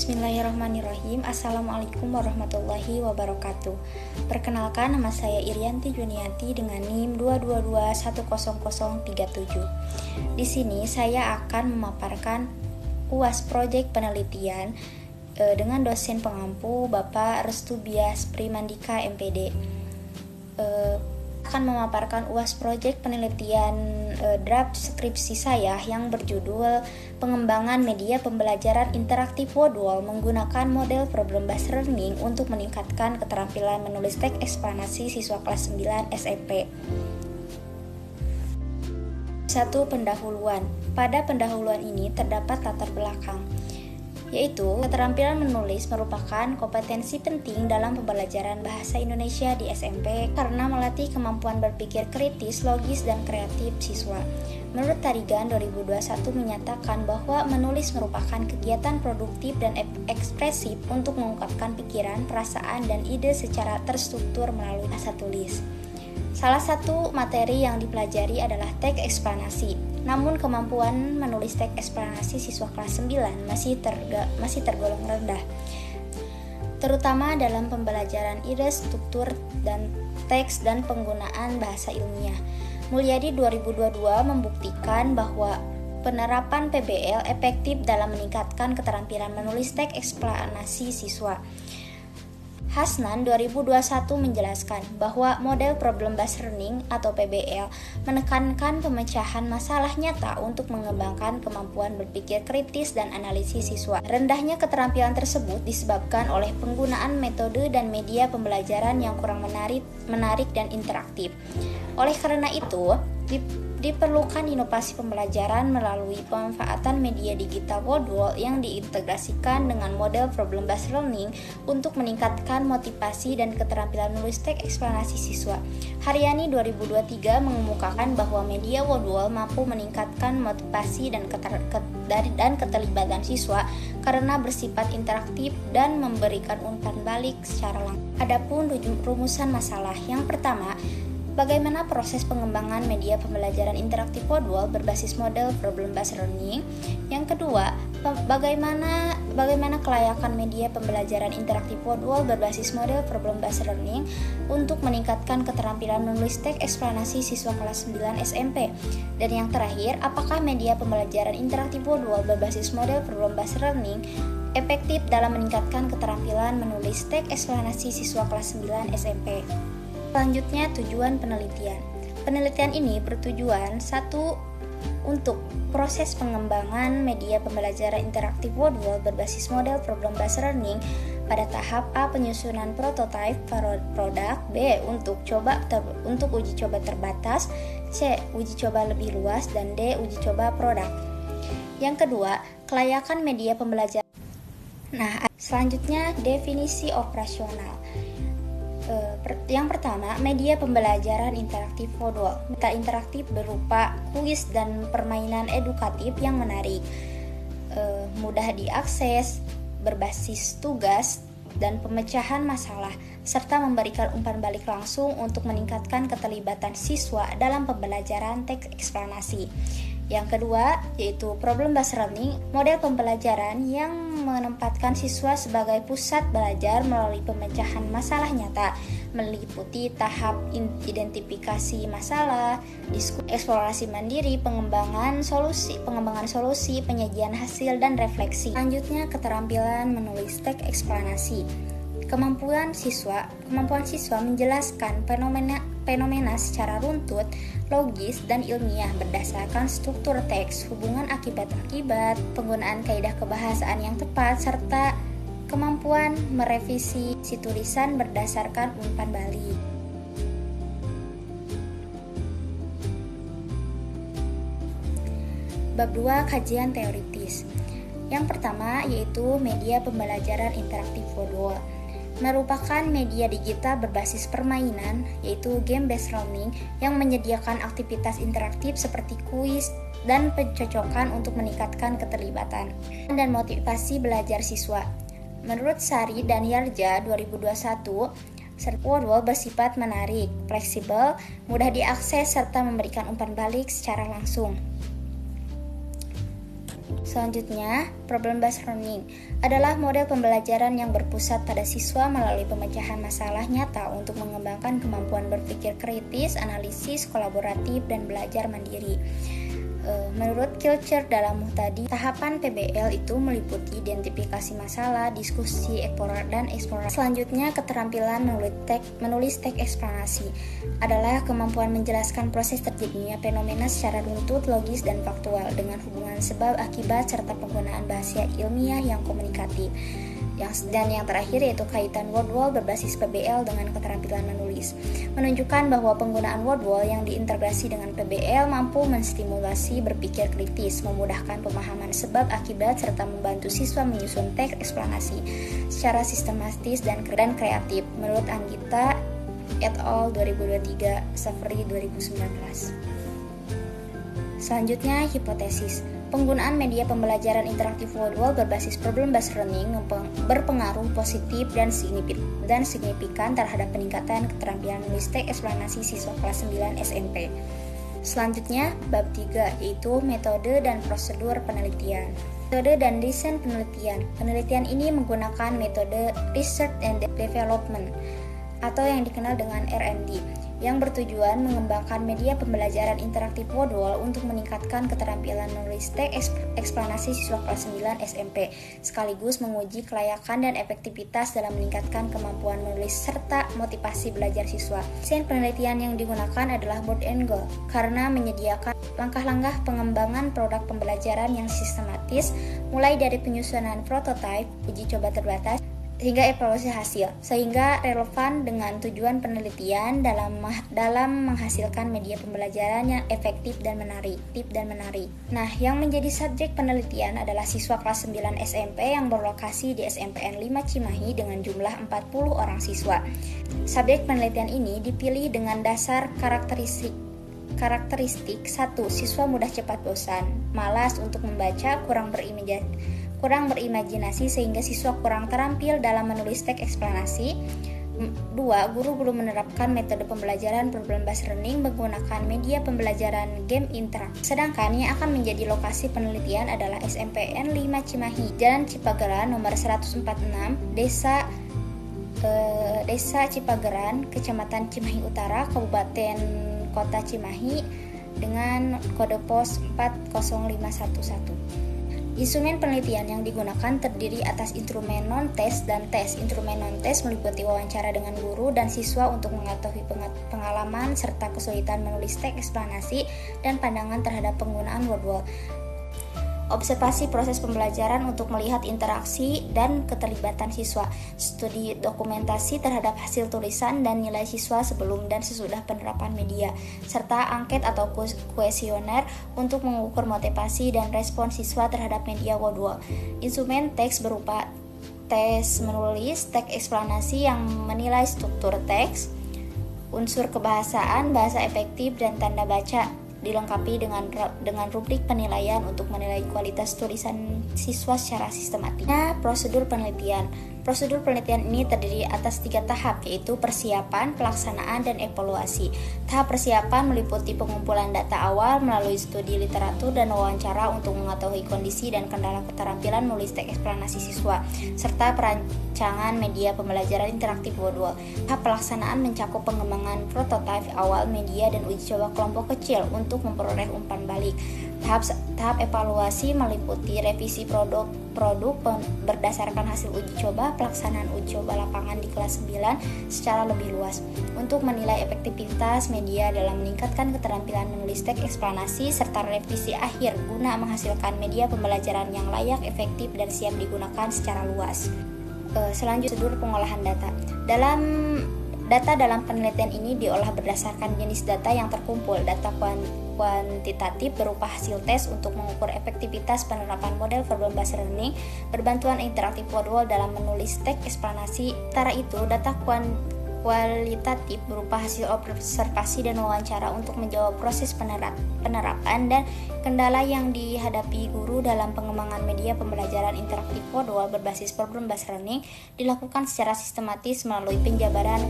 Bismillahirrahmanirrahim. Assalamualaikum warahmatullahi wabarakatuh. Perkenalkan, nama saya Irianti Juniati dengan NIM 222100037. Di sini saya akan memaparkan UAS Project Penelitian dengan dosen pengampu Bapak Restu Bias Primandika MPD. Akan memaparkan UAS Project Penelitian draft skripsi saya yang berjudul Pengembangan Media Pembelajaran Interaktif Wordwall menggunakan model problem based learning untuk meningkatkan keterampilan menulis teks eksplanasi siswa kelas 9 SMP. 1. Pendahuluan. Pada pendahuluan ini terdapat latar belakang, yaitu keterampilan menulis merupakan kompetensi penting dalam pembelajaran bahasa Indonesia di SMP karena melatih kemampuan berpikir kritis, logis, dan kreatif siswa. Menurut Tarigan 2021 menyatakan bahwa menulis merupakan kegiatan produktif dan ekspresif untuk mengungkapkan pikiran, perasaan, dan ide secara terstruktur melalui bahasa tulis. Salah satu materi yang dipelajari adalah teks eksplanasi. Namun kemampuan menulis teks eksplanasi siswa kelas 9 masih tergolong rendah, terutama dalam pembelajaran ide, struktur, dan teks dan penggunaan bahasa ilmiah. Mulyadi 2022 membuktikan bahwa penerapan PBL efektif dalam meningkatkan keterampilan menulis teks eksplanasi siswa. Hasnan 2021 menjelaskan bahwa model problem based learning atau PBL menekankan pemecahan masalah nyata untuk mengembangkan kemampuan berpikir kritis dan analisis siswa. Rendahnya keterampilan tersebut disebabkan oleh penggunaan metode dan media pembelajaran yang kurang menarik dan interaktif. Oleh karena itu, diperlukan inovasi pembelajaran melalui pemanfaatan media digital Wordwall yang diintegrasikan dengan model problem based learning untuk meningkatkan motivasi dan keterampilan menulis teks eksplanasi siswa. Haryani 2023 mengemukakan bahwa media Wordwall mampu meningkatkan motivasi dan keterlibatan siswa karena bersifat interaktif dan memberikan umpan balik secara langsung. Adapun rumusan masalah, yang pertama, bagaimana proses pengembangan media pembelajaran interaktif Wordwall berbasis model problem based learning? Yang kedua, bagaimana kelayakan media pembelajaran interaktif Wordwall berbasis model problem based learning untuk meningkatkan keterampilan menulis teks eksplanasi siswa kelas 9 SMP? Dan yang terakhir, apakah media pembelajaran interaktif Wordwall berbasis model problem based learning efektif dalam meningkatkan keterampilan menulis teks eksplanasi siswa kelas 9 SMP? Selanjutnya, tujuan penelitian. Penelitian ini bertujuan 1. Untuk proses pengembangan media pembelajaran interaktif Wordwall berbasis model problem based learning pada tahap A, penyusunan prototipe produk, B, untuk uji coba terbatas, C, uji coba lebih luas, dan D, uji coba produk. Yang kedua, kelayakan media pembelajaran. Selanjutnya, definisi operasional. Yang pertama, media pembelajaran interaktif Wordwall. Meta interaktif berupa kuis dan permainan edukatif yang menarik, mudah diakses, berbasis tugas dan pemecahan masalah, serta memberikan umpan balik langsung untuk meningkatkan keterlibatan siswa dalam pembelajaran teks eksplanasi. Yang kedua, yaitu problem based learning, model pembelajaran yang menempatkan siswa sebagai pusat belajar melalui pemecahan masalah nyata, meliputi tahap identifikasi masalah, eksplorasi mandiri, pengembangan solusi, penyajian hasil, dan refleksi. Selanjutnya, keterampilan menulis teks eksplanasi. Kemampuan siswa menjelaskan fenomena secara runtut, logis, dan ilmiah berdasarkan struktur teks, hubungan akibat-akibat, penggunaan kaidah kebahasaan yang tepat, serta kemampuan merevisi isi tulisan berdasarkan umpan balik. Bab 2, kajian teoritis. Yang pertama yaitu media pembelajaran interaktif Wordwall. Merupakan media digital berbasis permainan, yaitu game based learning yang menyediakan aktivitas interaktif seperti kuis dan pencocokan untuk meningkatkan keterlibatan dan motivasi belajar siswa. Menurut Sari dan Yarja 2021, Wordwall bersifat menarik, fleksibel, mudah diakses, serta memberikan umpan balik secara langsung. Selanjutnya, problem-based learning adalah model pembelajaran yang berpusat pada siswa melalui pemecahan masalah nyata untuk mengembangkan kemampuan berpikir kritis, analisis, kolaboratif, dan belajar mandiri. Menurut Kilcher dalam Muhtadi, tahapan PBL itu meliputi identifikasi masalah, diskusi, dan eksplorasi. Selanjutnya, keterampilan menulis teks eksplanasi adalah kemampuan menjelaskan proses terjadinya fenomena secara runtut, logis, dan faktual dengan hubungan sebab akibat serta penggunaan bahasa ilmiah yang komunikatif. Dan yang terakhir yaitu kaitan word wall berbasis PBL dengan keterampilan menulis, menunjukkan bahwa penggunaan word wall yang diintegrasi dengan PBL mampu menstimulasi berpikir kritis, memudahkan pemahaman sebab akibat serta membantu siswa menyusun teks eksplanasi secara sistematis dan kreatif menurut Anggita et al. 2023, Safri 2019. Selanjutnya, hipotesis. Penggunaan media pembelajaran interaktif word wall berbasis problem-based learning berpengaruh positif dan signifikan terhadap peningkatan keterampilan menulis teks eksplanasi siswa kelas 9 SMP. Selanjutnya, bab 3 yaitu metode dan prosedur penelitian. Metode dan desain penelitian. Penelitian ini menggunakan metode Research and Development atau yang dikenal dengan R&D yang bertujuan mengembangkan media pembelajaran interaktif word wall untuk meningkatkan keterampilan menulis teks eksplanasi siswa kelas 9 SMP, sekaligus menguji kelayakan dan efektivitas dalam meningkatkan kemampuan menulis serta motivasi belajar siswa. Desain penelitian yang digunakan adalah board and goal karena menyediakan langkah-langkah pengembangan produk pembelajaran yang sistematis, mulai dari penyusunan prototipe, uji coba terbatas, hingga evaluasi hasil, sehingga relevan dengan tujuan penelitian dalam menghasilkan media pembelajaran yang efektif dan menarik. Nah, yang menjadi subjek penelitian adalah siswa kelas 9 SMP yang berlokasi di SMPN 5 Cimahi dengan jumlah 40 orang siswa. Subjek penelitian ini dipilih dengan dasar karakteristik 1. Siswa mudah cepat bosan, malas untuk membaca, kurang berimajinasi sehingga siswa kurang terampil dalam menulis teks eksplanasi. 2. Guru belum menerapkan metode pembelajaran problem-based learning menggunakan media pembelajaran game interaktif. Sedangkan yang akan menjadi lokasi penelitian adalah SMPN 5 Cimahi, Jalan Cipageran nomor 146, Desa Cipageran, Kecamatan Cimahi Utara, Kabupaten Kota Cimahi dengan kode pos 40511. Instrumen penelitian yang digunakan terdiri atas instrumen non-tes dan tes. Instrumen non-tes meliputi wawancara dengan guru dan siswa untuk mengetahui pengalaman serta kesulitan menulis teks eksplanasi dan pandangan terhadap penggunaan word wall. Observasi proses pembelajaran untuk melihat interaksi dan keterlibatan siswa. Studi dokumentasi terhadap hasil tulisan dan nilai siswa sebelum dan sesudah penerapan media, serta angket atau kuesioner untuk mengukur motivasi dan respon siswa terhadap media word wall. Instrumen teks berupa tes menulis, teks eksplanasi yang menilai struktur teks, unsur kebahasaan, bahasa efektif, dan tanda baca, dilengkapi dengan rubrik penilaian untuk menilai kualitas tulisan siswa secara sistematis. Nah, prosedur penelitian. Prosedur penelitian ini terdiri atas 3 tahap, yaitu persiapan, pelaksanaan, dan evaluasi. Tahap persiapan meliputi pengumpulan data awal melalui studi literatur dan wawancara untuk mengetahui kondisi dan kendala keterampilan menulis teks eksplanasi siswa, serta perancangan media pembelajaran interaktif word wall. Tahap pelaksanaan mencakup pengembangan prototipe awal media dan uji coba kelompok kecil untuk memperoleh umpan balik. Tahap evaluasi meliputi revisi produk berdasarkan hasil uji coba, pelaksanaan uji coba lapangan di kelas 9 secara lebih luas untuk menilai efektivitas media dalam meningkatkan keterampilan menulis teks eksplanasi, serta revisi akhir guna menghasilkan media pembelajaran yang layak, efektif, dan siap digunakan secara luas. Selanjutnya, prosedur pengolahan data. Data dalam penelitian ini diolah berdasarkan jenis data yang terkumpul. Data kuantitatif berupa hasil tes untuk mengukur efektivitas penerapan model problem-based learning berbantuan interaktif word wall dalam menulis teks eksplanasi. Sementara itu, data kualitatif berupa hasil observasi dan wawancara untuk menjawab proses penerapan dan kendala yang dihadapi guru dalam pengembangan media pembelajaran interaktif word wall berbasis problem-based learning dilakukan secara sistematis melalui penjabaran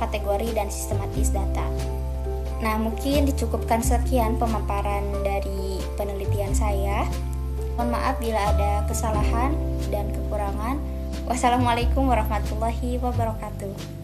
kategori dan sistematis data. Nah, mungkin dicukupkan sekian pemaparan dari penelitian saya. Mohon maaf bila ada kesalahan dan kekurangan. Wassalamualaikum warahmatullahi wabarakatuh.